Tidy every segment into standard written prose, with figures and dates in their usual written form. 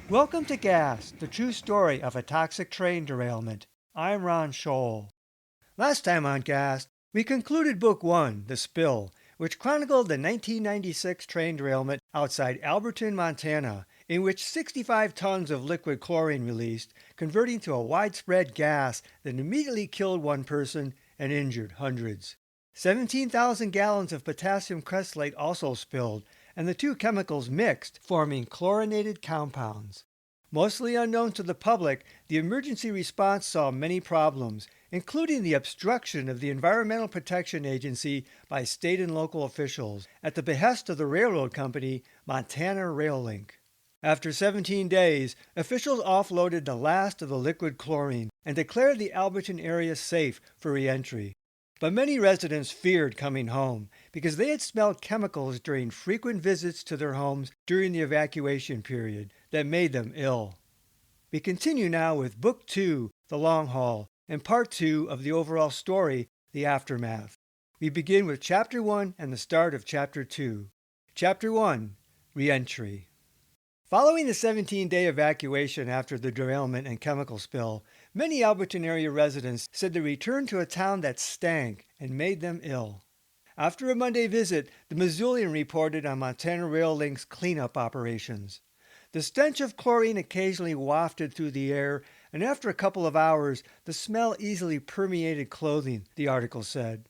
Welcome to Gas, the true story of a toxic train derailment. I'm Ron Scholl. Last time on Gas, we concluded Book 1, The Spill, which chronicled the 1996 train derailment outside Alberton, Montana, in which 65 tons of liquid chlorine released, converting to a widespread gas that immediately killed one person and injured hundreds. 17,000 gallons of potassium cresslate also spilled, and the two chemicals mixed, forming chlorinated compounds. Mostly unknown to the public, the emergency response saw many problems, including the obstruction of the Environmental Protection Agency by state and local officials at the behest of the railroad company Montana Rail Link. After 17 days, officials offloaded the last of the liquid chlorine and declared the Alberton area safe for reentry. But many residents feared coming home because they had smelled chemicals during frequent visits to their homes during the evacuation period that made them ill. We continue now with Book 2, The Long Haul, and Part 2 of the overall story, The Aftermath. We begin with Chapter 1 and the start of Chapter 2. Chapter 1, Reentry. Following the 17-day evacuation after the derailment and chemical spill, many Alberton area residents said they returned to a town that stank and made them ill. After a Monday visit, the Missoulian reported on Montana Rail Link's cleanup operations. The stench of chlorine occasionally wafted through the air, and after a couple of hours, the smell easily permeated clothing, the article said.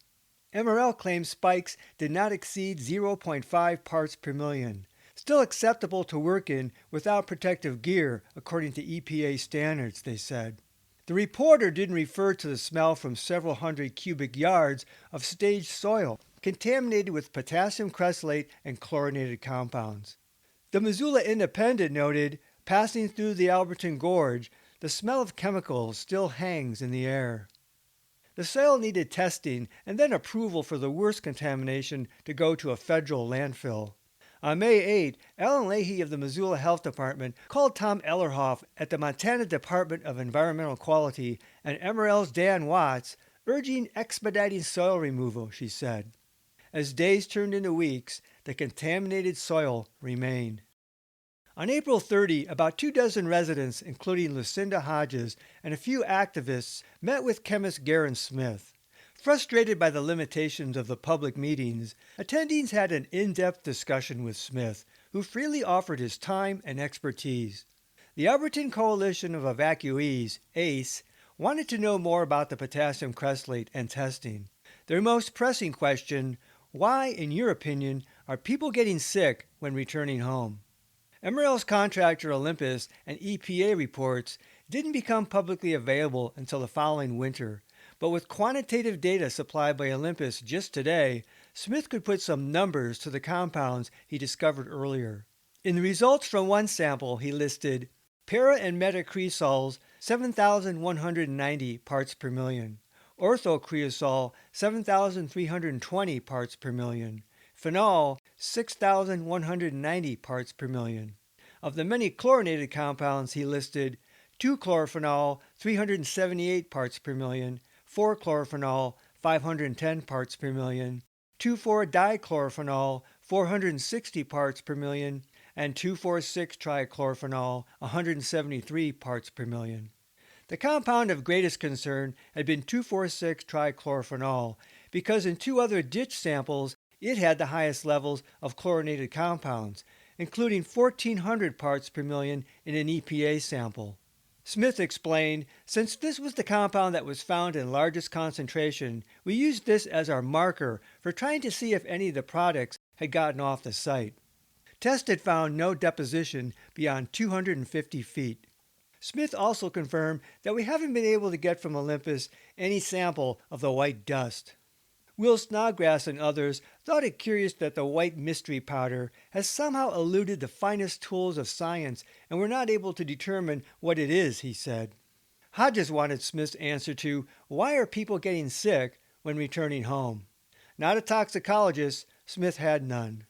MRL claims spikes did not exceed 0.5 parts per million. Still acceptable to work in without protective gear, according to EPA standards, they said. The reporter didn't refer to the smell from several hundred cubic yards of staged soil, contaminated with potassium cresslate and chlorinated compounds. The Missoula Independent noted, passing through the Alberton Gorge, the smell of chemicals still hangs in the air. The soil needed testing and then approval for the worst contamination to go to a federal landfill. On May 8, Alan Leahy of the Missoula Health Department called Tom Ellerhoff at the Montana Department of Environmental Quality and MRL's Dan Watts, urging expediting soil removal, she said. As days turned into weeks, the contaminated soil remained. On April 30, about 24 residents, including Lucinda Hodges and a few activists, met with chemist Garen Smith. Frustrated by the limitations of the public meetings, attendees had an in-depth discussion with Smith, who freely offered his time and expertise. The Alberton Coalition of Evacuees, ACE, wanted to know more about the potassium cresslate and testing. Their most pressing question, why, in your opinion, are people getting sick when returning home? MRL's contractor Olympus and EPA reports didn't become publicly available until the following winter. But with quantitative data supplied by Olympus just today, Smith could put some numbers to the compounds he discovered earlier. In the results from one sample, he listed para and metacreosols 7,190 parts per million, orthocreosol 7,320 parts per million, phenol 6,190 parts per million. Of the many chlorinated compounds, he listed 2-chlorophenol 378 parts per million, 4-chlorophenol, 510 parts per million, 2,4-dichlorophenol, 460 parts per million, and 2,4,6-trichlorophenol, 173 parts per million. The compound of greatest concern had been 2,4,6-trichlorophenol because in two other ditch samples it had the highest levels of chlorinated compounds, including 1,400 parts per million in an EPA sample. Smith explained, since this was the compound that was found in largest concentration, we used this as our marker for trying to see if any of the products had gotten off the site. Tests had found no deposition beyond 250 feet. Smith also confirmed that we haven't been able to get from Olympus any sample of the white dust. Will Snodgrass and others thought it curious that the white mystery powder has somehow eluded the finest tools of science and we're not able to determine what it is, he said. Hodges wanted Smith's answer to why are people getting sick when returning home. Not a toxicologist, Smith had none.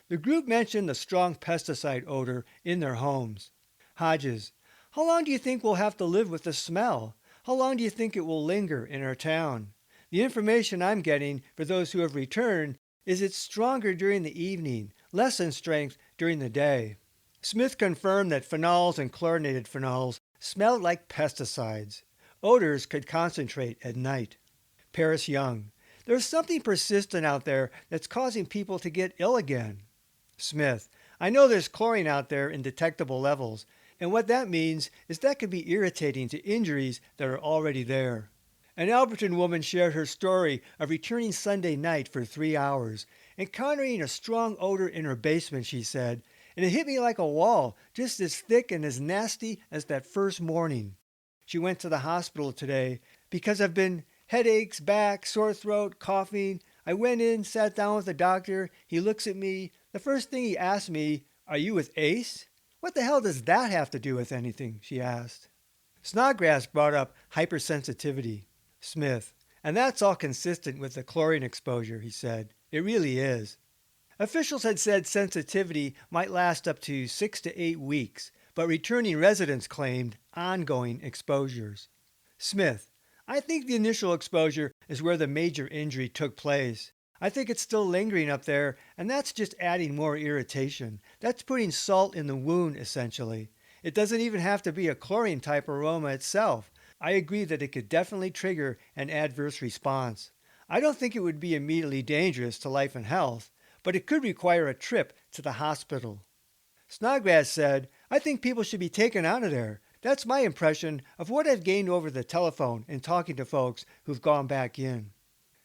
The group mentioned the strong pesticide odor in their homes. Hodges, how long do you think we'll have to live with the smell? How long do you think it will linger in our town? The information I'm getting for those who have returned is it's stronger during the evening, less in strength during the day. Smith confirmed that phenols and chlorinated phenols smelled like pesticides. Odors could concentrate at night. Paris Young: there's something persistent out there that's causing people to get ill again. Smith: I know there's chlorine out there in detectable levels, and what that means is that could be irritating to injuries that are already there. An Alberton woman shared her story of returning Sunday night for 3 hours, encountering a strong odor in her basement, she said, and it hit me like a wall, just as thick and as nasty as that first morning. She went to the hospital today because I've been headaches, back, sore throat, coughing. I went in, sat down with the doctor. He looks at me. The first thing he asked me, are you with ACE? What the hell does that have to do with anything? She asked. Snodgrass brought up hypersensitivity. Smith: and that's all consistent with the chlorine exposure, he said. It really is. Officials had said sensitivity might last up to 6 to 8 weeks, but returning residents claimed ongoing exposures. Smith: I think the initial exposure is where the major injury took place. I think it's still lingering up there, and that's just adding more irritation. That's putting salt in the wound, essentially. It doesn't even have to be a chlorine type aroma itself. I agree that it could definitely trigger an adverse response. I don't think it would be immediately dangerous to life and health, but it could require a trip to the hospital. Snodgrass said, I think people should be taken out of there. That's my impression of what I've gained over the telephone and talking to folks who've gone back in.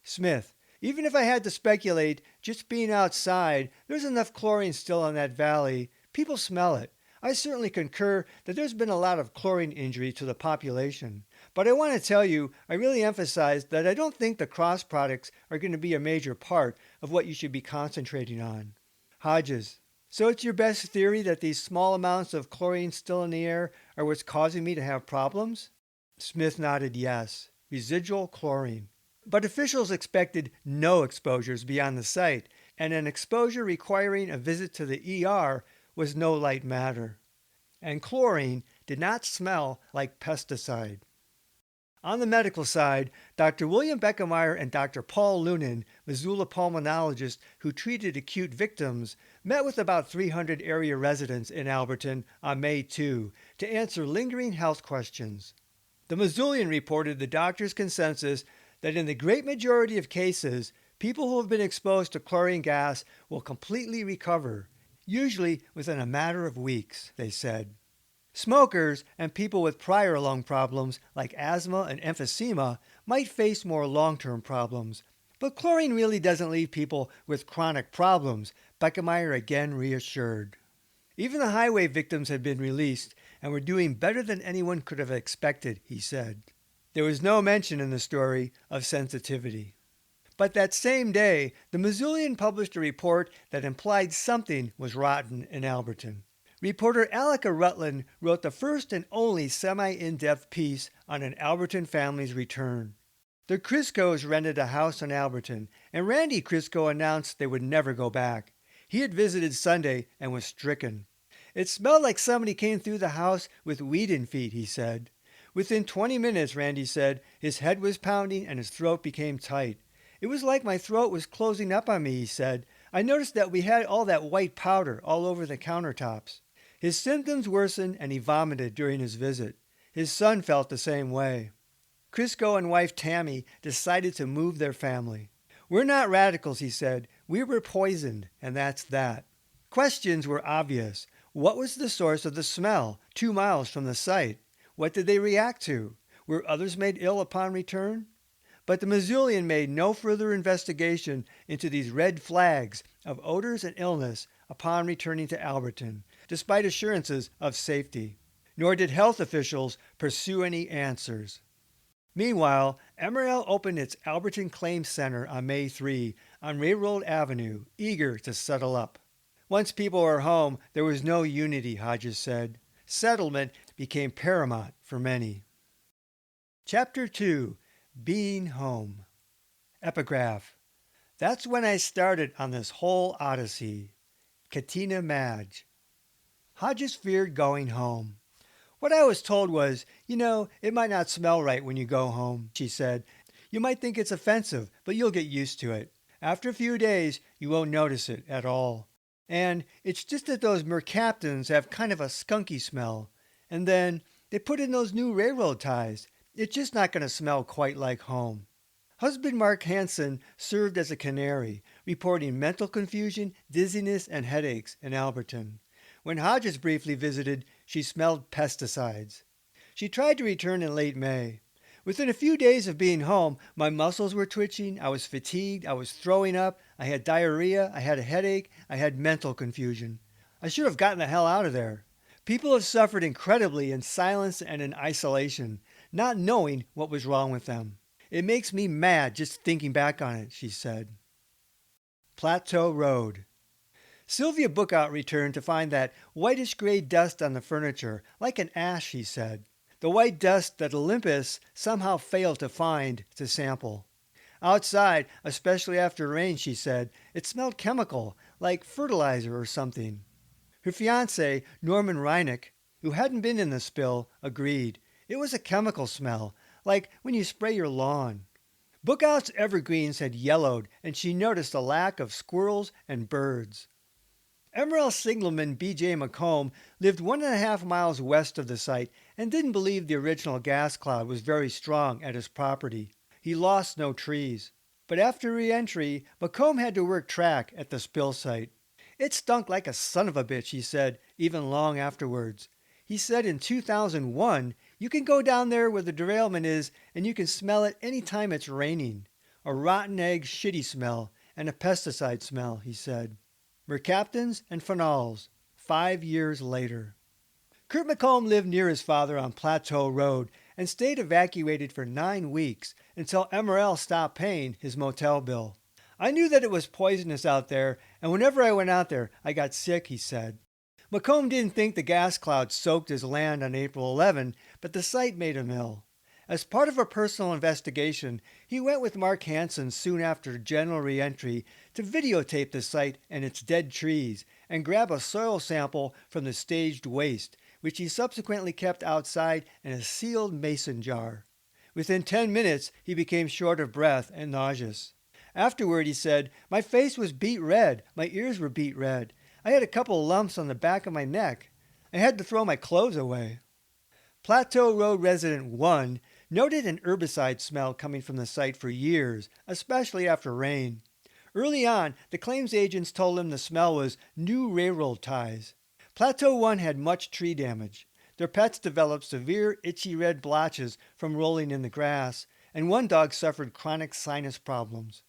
Smith: even if I had to speculate, just being outside, there's enough chlorine still in that valley. People smell it. I certainly concur that there's been a lot of chlorine injury to the population. But I want to tell you, I really emphasize that I don't think the cross products are going to be a major part of what you should be concentrating on. Hodges: so it's your best theory that these small amounts of chlorine still in the air are what's causing me to have problems? Smith nodded yes. Residual chlorine. But officials expected no exposures beyond the site, and an exposure requiring a visit to the ER was no light matter. And chlorine did not smell like pesticide. On the medical side, Dr. William Beckemeyer and Dr. Paul Lunan, Missoula pulmonologist who treated acute victims, met with about 300 area residents in Alberton on May 2 to answer lingering health questions. The Missoulian reported the doctor's consensus that in the great majority of cases, people who have been exposed to chlorine gas will completely recover, usually within a matter of weeks, they said. Smokers and people with prior lung problems like asthma and emphysema might face more long-term problems, but chlorine really doesn't leave people with chronic problems, Beckemeyer again reassured. Even the highway victims had been released and were doing better than anyone could have expected, he said. There was no mention in the story of sensitivity. But that same day, the Missoulian published a report that implied something was rotten in Alberton. Reporter Alika Rutland wrote the first and only semi-in-depth piece on an Alberton family's return. The Criscos rented a house in Alberton, and Randy Crisco announced they would never go back. He had visited Sunday and was stricken. It smelled like somebody came through the house with weed in feet, he said. Within 20 minutes, Randy said, his head was pounding and his throat became tight. It was like my throat was closing up on me, he said. I noticed that we had all that white powder all over the countertops. His symptoms worsened and he vomited during his visit. His son felt the same way. Crisco and wife Tammy decided to move their family. We're not radicals, he said. We were poisoned, and that's that. Questions were obvious. What was the source of the smell 2 miles from the site? What did they react to? Were others made ill upon return? But the Missoulian made no further investigation into these red flags of odors and illness upon returning to Alberton, despite assurances of safety. Nor did health officials pursue any answers. Meanwhile, Emerald opened its Alberton Claims Center on May 3 on Railroad Avenue, eager to settle up. Once people were home, there was no unity, Hodges said. Settlement became paramount for many. Chapter 2. Being Home. Epigraph. That's when I started on this whole odyssey. Katina Madge. Hodges feared going home. What I was told was, it might not smell right when you go home, she said. You might think it's offensive, but you'll get used to it. After a few days, you won't notice it at all. And it's just that those mercaptans have kind of a skunky smell. And then they put in those new railroad ties. It's just not going to smell quite like home. Husband Mark Hansen served as a canary, reporting mental confusion, dizziness, and headaches in Alberton. When Hodges briefly visited, she smelled pesticides. She tried to return in late May. Within a few days of being home, my muscles were twitching, I was fatigued, I was throwing up, I had diarrhea, I had a headache, I had mental confusion. I should have gotten the hell out of there. People have suffered incredibly in silence and in isolation, not knowing what was wrong with them. It makes me mad just thinking back on it, she said. Plateau Road. Sylvia Bookout returned to find that whitish gray dust on the furniture, like an ash, she said. The white dust that Olympus somehow failed to find to sample. Outside, especially after rain, she said, it smelled chemical, like fertilizer or something. Her fiancé, Norman Reinick, who hadn't been in the spill, agreed. It was a chemical smell, like when you spray your lawn. Bookout's evergreens had yellowed, and she noticed a lack of squirrels and birds. Emerald signalman B.J. McComb lived 1.5 miles west of the site and didn't believe the original gas cloud was very strong at his property. He lost no trees. But after reentry, McComb had to work track at the spill site. It stunk like a son of a bitch, he said, even long afterwards. He said in 2001, you can go down there where the derailment is and you can smell it any time it's raining. A rotten egg shitty smell and a pesticide smell, he said. Mercaptans and phenols, 5 years later. Kurt McComb lived near his father on Plateau Road and stayed evacuated for 9 weeks until MRL stopped paying his motel bill. I knew that it was poisonous out there, and whenever I went out there, I got sick, he said. McComb didn't think the gas cloud soaked his land on April 11, but the site made him ill. As part of a personal investigation, he went with Mark Hansen soon after general reentry to videotape the site and its dead trees and grab a soil sample from the staged waste, which he subsequently kept outside in a sealed mason jar. Within 10 minutes, he became short of breath and nauseous. Afterward, he said, my face was beet red, my ears were beet red. I had a couple lumps on the back of my neck. I had to throw my clothes away. Plateau Road resident 1 noted an herbicide smell coming from the site for years, especially after rain. Early on, the claims agents told him the smell was new railroad ties. Plateau 1 had much tree damage. Their pets developed severe itchy red blotches from rolling in the grass, and one dog suffered chronic sinus problems.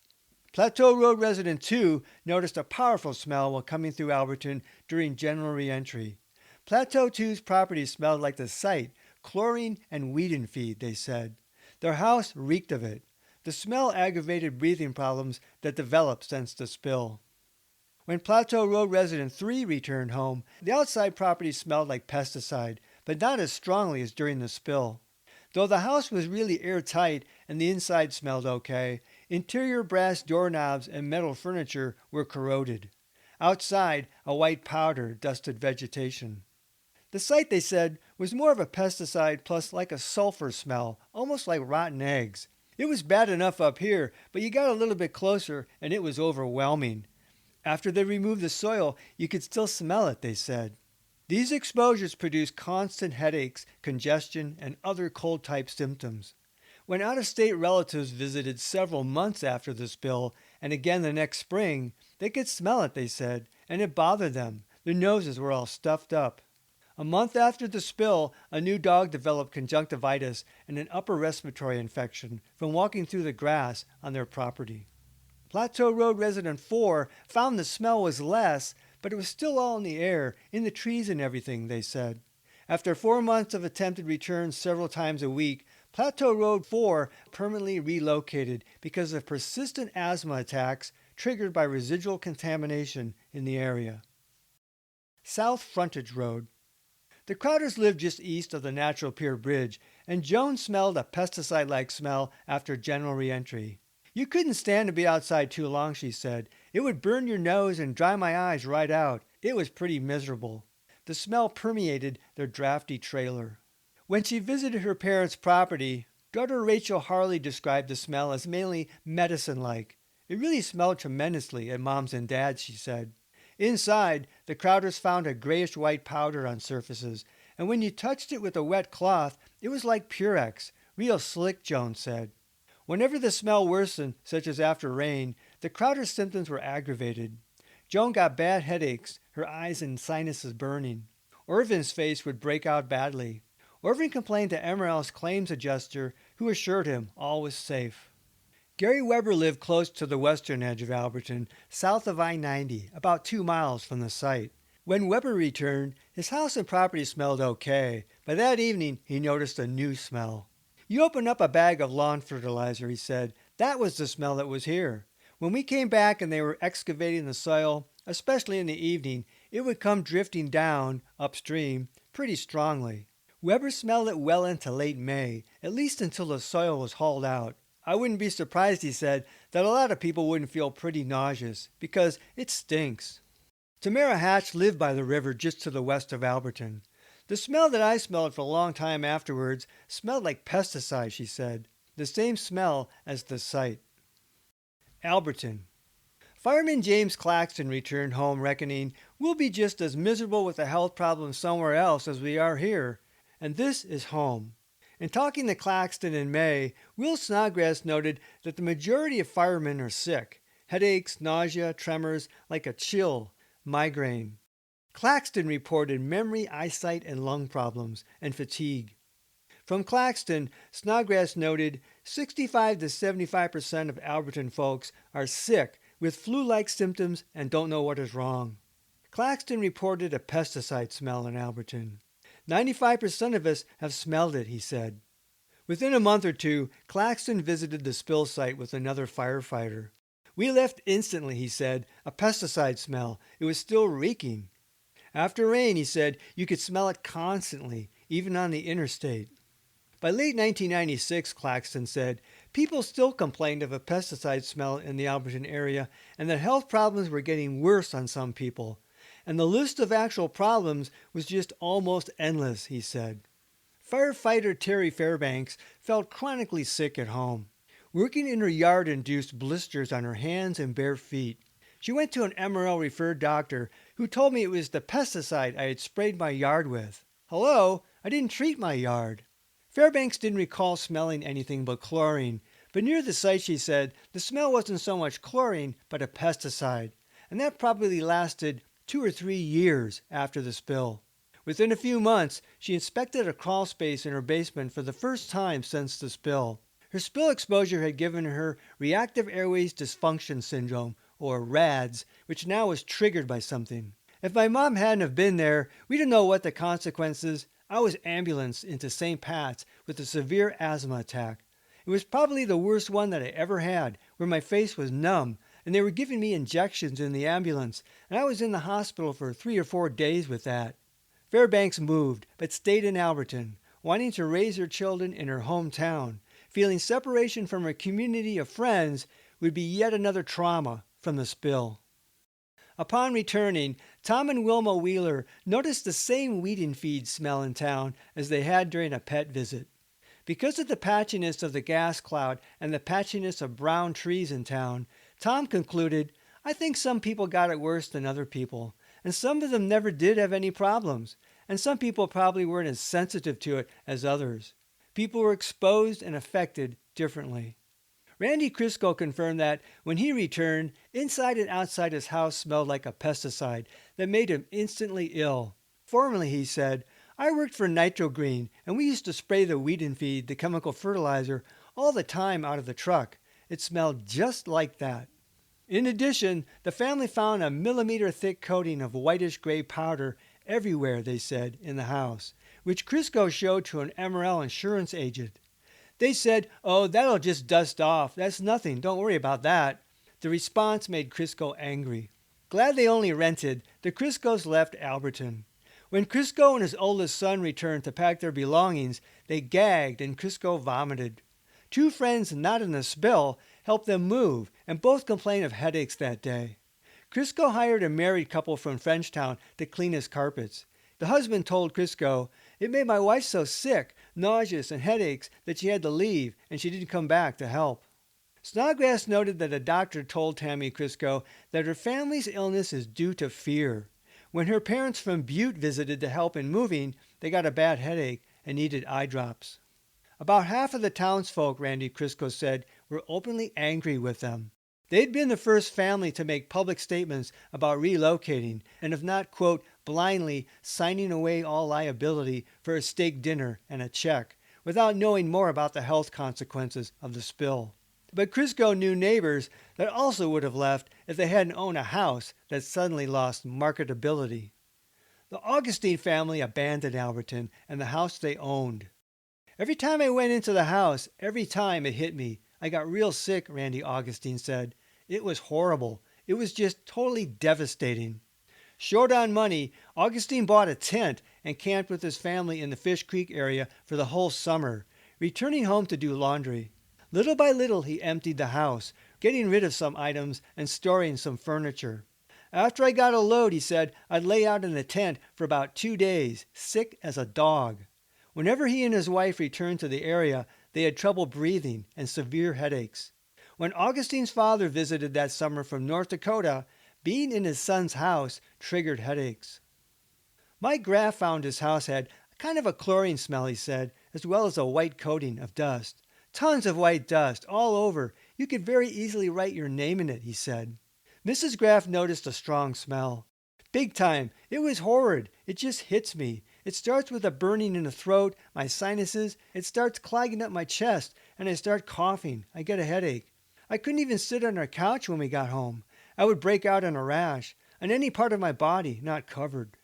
Plateau Road resident 2 noticed a powerful smell while coming through Alberton during general reentry. Plateau 2's property smelled like the site, chlorine and weed and feed, they said. Their house reeked of it. The smell aggravated breathing problems that developed since the spill. When Plateau Road resident 3 returned home, the outside property smelled like pesticide, but not as strongly as during the spill. Though the house was really airtight and the inside smelled okay, interior brass doorknobs and metal furniture were corroded. Outside, a white powder dusted vegetation. The site, they said, was more of a pesticide plus like a sulfur smell, almost like rotten eggs. It was bad enough up here, but you got a little bit closer and it was overwhelming. After they removed the soil, you could still smell it, they said. These exposures produced constant headaches, congestion, and other cold-type symptoms. When out-of-state relatives visited several months after the spill, and again the next spring, they could smell it, they said, and it bothered them. Their noses were all stuffed up. A month after the spill, a new dog developed conjunctivitis and an upper respiratory infection from walking through the grass on their property. Plateau Road resident 4 found the smell was less, but it was still all in the air, in the trees and everything, they said. After 4 months of attempted returns several times a week, Plateau Road 4 permanently relocated because of persistent asthma attacks triggered by residual contamination in the area. South Frontage Road. The Crowders lived just east of the Natural Pier Bridge, and Joan smelled a pesticide-like smell after general reentry. You couldn't stand to be outside too long, she said. It would burn your nose and dry my eyes right out. It was pretty miserable. The smell permeated their drafty trailer. When she visited her parents' property, daughter Rachel Harley described the smell as mainly medicine-like. It really smelled tremendously at Mom's and Dad's, she said. Inside, the Crowders found a grayish-white powder on surfaces, and when you touched it with a wet cloth, it was like Purex. Real slick, Joan said. Whenever the smell worsened, such as after rain, the Crowder's symptoms were aggravated. Joan got bad headaches, her eyes and sinuses burning. Irvin's face would break out badly. Irvin complained to MRL's claims adjuster, who assured him all was safe. Gary Weber lived close to the western edge of Alberton, south of I-90, about 2 miles from the site. When Weber returned, his house and property smelled okay, but that evening he noticed a new smell. "You opened up a bag of lawn fertilizer," he said. "That was the smell that was here. When we came back and they were excavating the soil, especially in the evening, it would come drifting down, upstream, pretty strongly." Weber smelled it well into late May, at least until the soil was hauled out. "I wouldn't be surprised," he said, "that a lot of people wouldn't feel pretty nauseous, because it stinks." Tamara Hatch lived by the river just to the west of Alberton. "The smell that I smelled for a long time afterwards smelled like pesticide," she said. "The same smell as the site." Alberton. Fireman James Claxton returned home reckoning, "We'll be just as miserable with a health problem somewhere else as we are here, and this is home." In talking to Claxton in May, Will Snodgrass noted that the majority of firemen are sick. Headaches, nausea, tremors, like a chill, migraine. Claxton reported memory, eyesight, and lung problems, and fatigue. From Claxton, Snodgrass noted 65 to 75% of Alberton folks are sick with flu-like symptoms and don't know what is wrong. Claxton reported a pesticide smell in Alberton. 95% of us have smelled it, he said. Within a month or two, Claxton visited the spill site with another firefighter. "We left instantly," he said, "a pesticide smell. It was still reeking." After rain, he said, you could smell it constantly, even on the interstate. By late 1996, Claxton said, people still complained of a pesticide smell in the Alberton area and that health problems were getting worse on some people. And the list of actual problems was just almost endless, he said. Firefighter Terry Fairbanks felt chronically sick at home. Working in her yard induced blisters on her hands and bare feet. She went to an MRL-referred doctor who told me it was the pesticide I had sprayed my yard with. Hello, I didn't treat my yard. Fairbanks didn't recall smelling anything but chlorine, but near the site, she said, the smell wasn't so much chlorine, but a pesticide, and that probably lasted 2 or 3 years after the spill. Within a few months, she inspected a crawl space in her basement for the first time since the spill. Her spill exposure had given her reactive airways dysfunction syndrome, or RADS, which now was triggered by something. If my mom hadn't have been there, we didn't know what the consequences. I was ambulanced into St. Pat's with a severe asthma attack. It was probably the worst one that I ever had, where my face was numb, and they were giving me injections in the ambulance, and I was in the hospital for 3 or 4 days with that. Fairbanks moved, but stayed in Alberton, wanting to raise her children in her hometown, feeling separation from her community of friends would be yet another trauma from the spill. Upon returning, Tom and Wilma Wheeler noticed the same weed feed smell in town as they had during a pet visit. Because of the patchiness of the gas cloud and the patchiness of brown trees in town, Tom concluded, I think some people got it worse than other people, and some of them never did have any problems, and some people probably weren't as sensitive to it as others. People were exposed and affected differently. Randy Crisco confirmed that when he returned, inside and outside his house smelled like a pesticide that made him instantly ill. Formerly, he said, I worked for Nitrogreen, and we used to spray the weed and feed, the chemical fertilizer, all the time out of the truck. It smelled just like that. In addition, the family found a millimeter-thick coating of whitish-gray powder everywhere, they said, in the house, which Crisco showed to an MRL insurance agent. They said, oh, that'll just dust off. That's nothing. Don't worry about that. The response made Crisco angry. Glad they only rented, the Criscos left Alberton. When Crisco and his oldest son returned to pack their belongings, they gagged and Crisco vomited. 2 friends not in the spill helped them move, and both complained of headaches that day. Crisco hired a married couple from Frenchtown to clean his carpets. The husband told Crisco, it made my wife so sick, nauseous, and headaches that she had to leave, and she didn't come back to help. Snodgrass noted that a doctor told Tammy Crisco that her family's illness is due to fear. When her parents from Butte visited to help in moving, they got a bad headache and needed eye drops. About half of the townsfolk, Randy Crisco said, were openly angry with them. They'd been the first family to make public statements about relocating and of not, quote, blindly signing away all liability for a steak dinner and a check without knowing more about the health consequences of the spill. But Crisco knew neighbors that also would have left if they hadn't owned a house that suddenly lost marketability. The Augustine family abandoned Alberton and the house they owned. Every time I went into the house, every time it hit me. I got real sick, Randy Augustine said. It was horrible. It was just totally devastating. Short on money, Augustine bought a tent and camped with his family in the Fish Creek area for the whole summer, returning home to do laundry. Little by little, he emptied the house, getting rid of some items and storing some furniture. After I got a load, he said, I'd lay out in the tent for about 2 days, sick as a dog. Whenever he and his wife returned to the area, they had trouble breathing and severe headaches. When Augustine's father visited that summer from North Dakota, being in his son's house triggered headaches. Mike Graff found his house had kind of a chlorine smell, he said, as well as a white coating of dust. Tons of white dust all over. You could very easily write your name in it, he said. Mrs. Graff noticed a strong smell. Big time. It was horrid. It just hits me. It starts with a burning in the throat, my sinuses. It starts clogging up my chest, and I start coughing. I get a headache. I couldn't even sit on our couch when we got home. I would break out in a rash, on any part of my body not covered.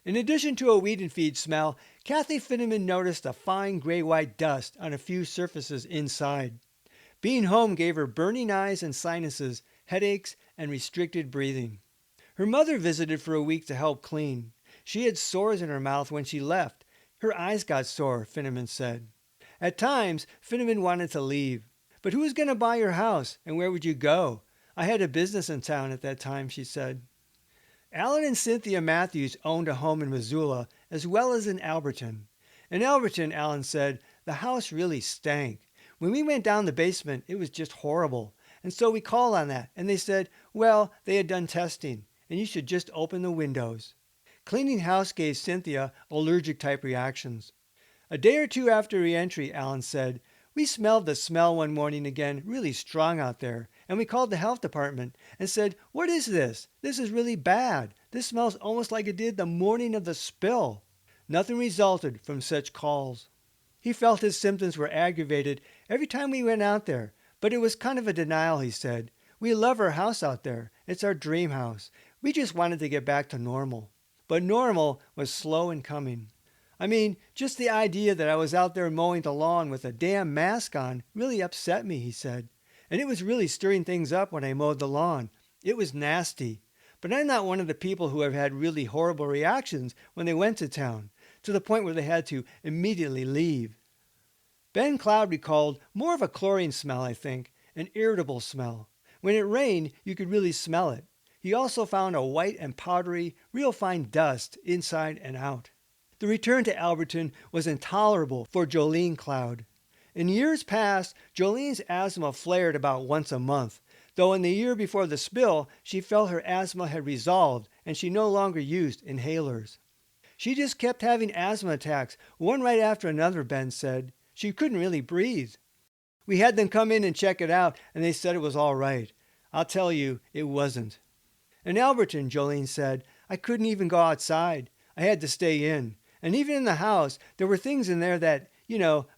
In addition to a weed and feed smell, Kathy Finneman noticed a fine gray-white dust on a few surfaces inside. Being home gave her burning eyes and sinuses, headaches, and restricted breathing. Her mother visited for a week to help clean. She had sores in her mouth when she left. Her eyes got sore, Finneman said. At times, Finneman wanted to leave. But who was going to buy your house, and where would you go? I had a business in town at that time, she said. Alan and Cynthia Matthews owned a home in Missoula as well as in Alberton. In Alberton, Alan said, the house really stank. When we went down the basement, it was just horrible. And so we called on that, and they said, well, they had done testing, and you should just open the windows. Cleaning house gave Cynthia allergic-type reactions. A day or two after reentry, Alan said, we smelled the smell one morning again, really strong out there, and we called the health department and said, what is this? This is really bad. This smells almost like it did the morning of the spill. Nothing resulted from such calls. He felt his symptoms were aggravated every time we went out there, but it was kind of a denial, he said. We love our house out there. It's our dream house. We just wanted to get back to normal. But normal was slow in coming. I mean, just the idea that I was out there mowing the lawn with a damn mask on really upset me, he said. And it was really stirring things up when I mowed the lawn. It was nasty. But I'm not one of the people who have had really horrible reactions when they went to town, to the point where they had to immediately leave. Ben Cloud recalled more of a chlorine smell, I think, an irritable smell. When it rained, you could really smell it. He also found a white and powdery, real fine dust inside and out. The return to Alberton was intolerable for Jolene Cloud. In years past, Jolene's asthma flared about once a month, though in the year before the spill, she felt her asthma had resolved and she no longer used inhalers. She just kept having asthma attacks, one right after another, Ben said. She couldn't really breathe. We had them come in and check it out, and they said it was all right. I'll tell you, it wasn't. In Alberton, Jolene said, I couldn't even go outside. I had to stay in. And even in the house, there were things in there that,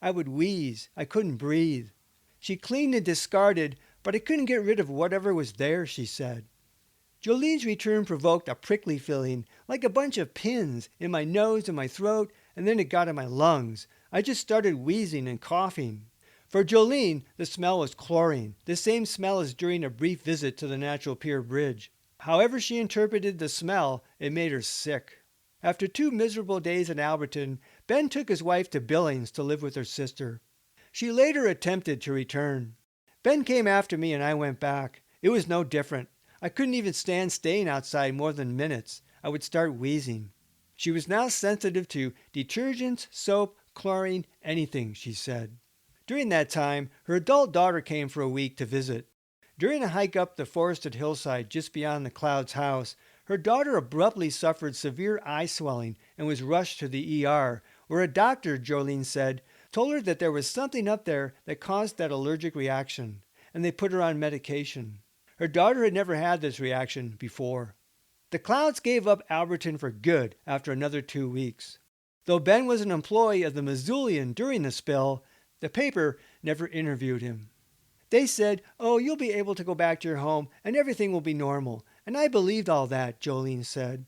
I would wheeze. I couldn't breathe. She cleaned and discarded, but I couldn't get rid of whatever was there, she said. Jolene's return provoked a prickly feeling, like a bunch of pins, in my nose and my throat, and then it got in my lungs. I just started wheezing and coughing. For Jolene, the smell was chlorine, the same smell as during a brief visit to the Natural Pier Bridge. However she interpreted the smell, it made her sick. After 2 miserable days in Alberton, Ben took his wife to Billings to live with her sister. She later attempted to return. Ben came after me and I went back. It was no different. I couldn't even stand staying outside more than minutes. I would start wheezing. She was now sensitive to detergents, soap, chlorine, anything, she said. During that time, her adult daughter came for a week to visit. During a hike up the forested hillside just beyond the Cloud's house, her daughter abruptly suffered severe eye swelling and was rushed to the ER, where a doctor, Jolene said, told her that there was something up there that caused that allergic reaction, and they put her on medication. Her daughter had never had this reaction before. The Clouds gave up Alberton for good after another 2 weeks. Though Ben was an employee of the Missoulian during the spill, the paper never interviewed him. They said, "Oh, you'll be able to go back to your home and everything will be normal." And I believed all that, Jolene said.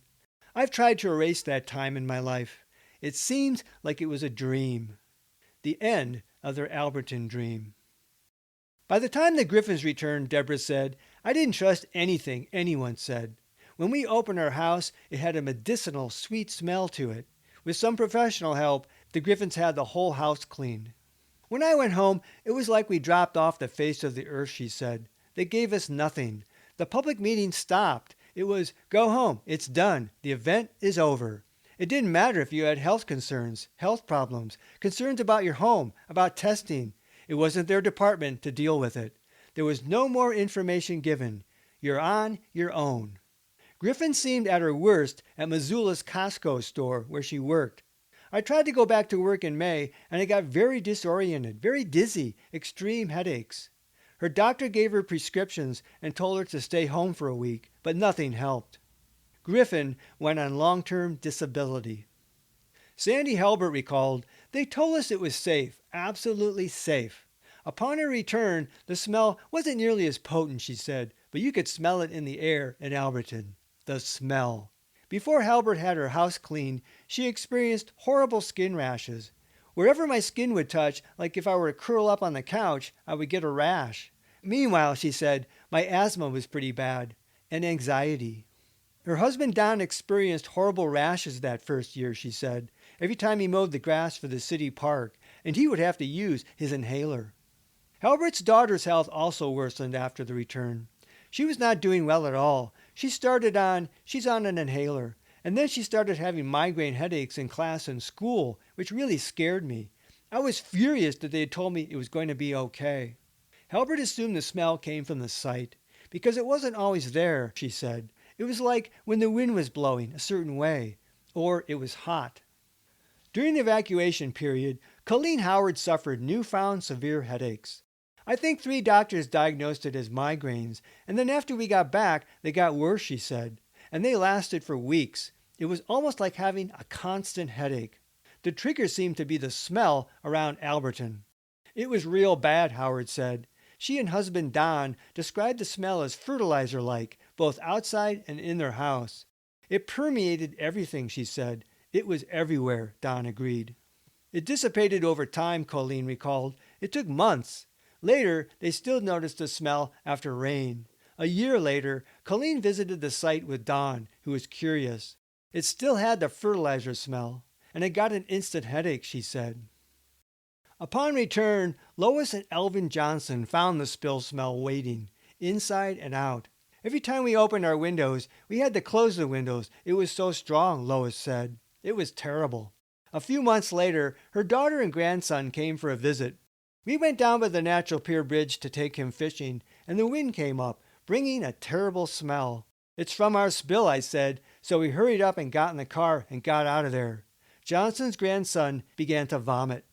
I've tried to erase that time in my life. It seems like it was a dream. The end of their Alberton dream. By the time the Griffins returned, Deborah said, I didn't trust anything anyone said. When we opened our house, it had a medicinal, sweet smell to it. With some professional help, the Griffins had the whole house cleaned. When I went home, it was like we dropped off the face of the earth, she said. They gave us nothing. The public meeting stopped. It was, go home, it's done, the event is over. It didn't matter if you had health concerns, health problems, concerns about your home, about testing. It wasn't their department to deal with it. There was no more information given. You're on your own. Griffin seemed at her worst at Missoula's Costco store where she worked. I tried to go back to work in May, and I got very disoriented, very dizzy, extreme headaches. Her doctor gave her prescriptions and told her to stay home for a week, but nothing helped. Griffin went on long-term disability. Sandy Halbert recalled, they told us it was safe, absolutely safe. Upon her return, the smell wasn't nearly as potent, she said, but you could smell it in the air in Alberton. The smell. Before Halbert had her house cleaned, she experienced horrible skin rashes. Wherever my skin would touch, like if I were to curl up on the couch, I would get a rash. Meanwhile, she said, my asthma was pretty bad, and anxiety. Her husband Don experienced horrible rashes that first year, she said, every time he mowed the grass for the city park, and he would have to use his inhaler. Halbert's daughter's health also worsened after the return. She was not doing well at all. She's on an inhaler, and then she started having migraine headaches in class and school, which really scared me. I was furious that they had told me it was going to be okay. Halbert assumed the smell came from the site, because it wasn't always there, she said. It was like when the wind was blowing a certain way, or it was hot. During the evacuation period, Colleen Howard suffered newfound severe headaches. I think 3 doctors diagnosed it as migraines, and then after we got back, they got worse, she said, and they lasted for weeks. It was almost like having a constant headache. The trigger seemed to be the smell around Alberton. It was real bad, Howard said. She and husband Don described the smell as fertilizer-like, both outside and in their house. It permeated everything, she said. It was everywhere, Don agreed. It dissipated over time, Colleen recalled. It took months. Later, they still noticed the smell after rain. A year later, Colleen visited the site with Don, who was curious. It still had the fertilizer smell, and it got an instant headache, she said. Upon return, Lois and Elvin Johnson found the spill smell waiting, inside and out. Every time we opened our windows, we had to close the windows. It was so strong, Lois said. It was terrible. A few months later, her daughter and grandson came for a visit. We went down by the Natural Pier Bridge to take him fishing, and the wind came up, bringing a terrible smell. It's from our spill, I said, so we hurried up and got in the car and got out of there. Johnson's grandson began to vomit.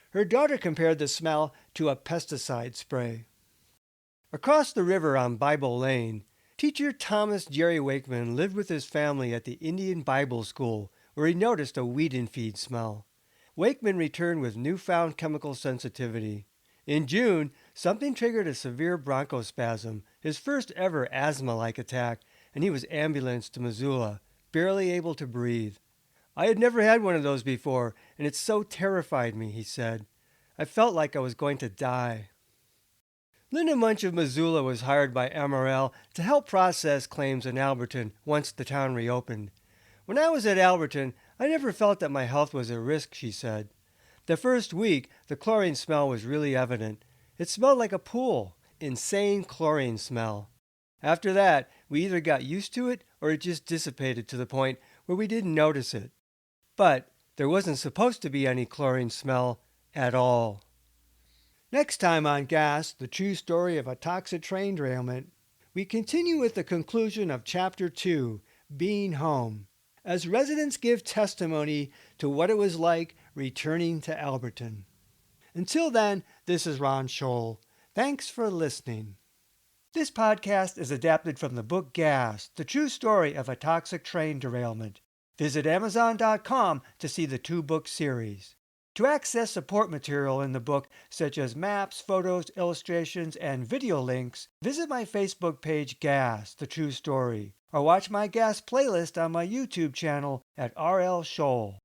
Her daughter compared the smell to a pesticide spray. Across the river on Bible Lane, teacher Thomas Jerry Wakeman lived with his family at the Indian Bible School, where he noticed a weed and feed smell. Wakeman returned with newfound chemical sensitivity. In June, something triggered a severe bronchospasm, his first ever asthma-like attack, and he was ambulanced to Missoula, barely able to breathe. I had never had one of those before, and it so terrified me, he said. I felt like I was going to die. Linda Munch of Missoula was hired by MRL to help process claims in Alberton once the town reopened. When I was at Alberton, I never felt that my health was at risk, she said. The first week, the chlorine smell was really evident. It smelled like a pool, insane chlorine smell. After that, we either got used to it or it just dissipated to the point where we didn't notice it. But there wasn't supposed to be any chlorine smell at all. Next time on Gas, the true story of a toxic train derailment, we continue with the conclusion of Chapter 2, Being Home, as residents give testimony to what it was like returning to Alberton. Until then, this is Ron Scholl. Thanks for listening. This podcast is adapted from the book Gas, the true story of a toxic train derailment. Visit Amazon.com to see the 2-book series. To access support material in the book, such as maps, photos, illustrations, and video links, visit my Facebook page Gas, the true story, or watch my Gas playlist on my YouTube channel at RL Scholl.